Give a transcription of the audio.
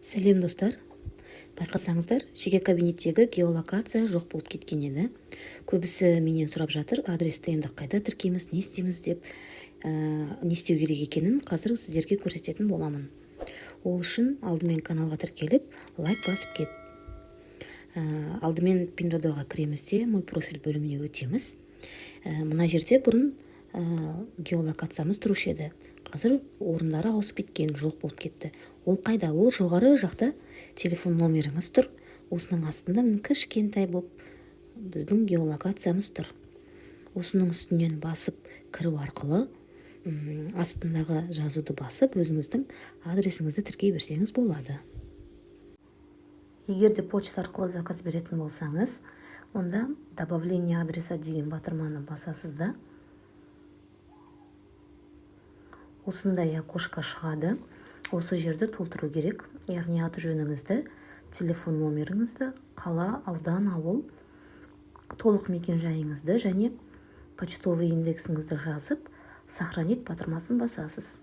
Сәлем достар. Байқасаңыздар, жеке кабинеттегі геолокация жоқ болып кеткен еді. Көбісі менен сұрап жатыр, адресті енді қайда тіркейміз, не істейміз деп, не істеу керек екенін қазір сіздерге көрсететін боламын. Ол үшін алдымен каналға тіркеліп, лайк басып кет. Алдымен Pinduoduo'ға кіреміз де, мой профиль бөліміне өтеміз. Мына жерде бұрын геолокациямыз тұрушы еді. Қазір орындары ауысып кеткен, жоқ болып кетті. Ол қайда? Ол жоғары жақта телефон номеріңіз тұр. Осының астында кішкентай болып біздің геолокациямыз тұр. Осының үстінен басып кіру арқылы астындағы жазуды басып өзіңіздің адресіңізді тіркей берсеңіз болады. Егер де почта арқылы заказ беретін болсаңыз, онда добавление адреса деген батырманы басасыз да. Осындай окошко шығады. Осы жерді толтыру керек. Яғни аты жөніңізді, телефон номеріңізді, қала, аудан, ауыл, толық мекен жайыңызды және почтовый индексіңізді жазып, сохранить батырмасын басасыз.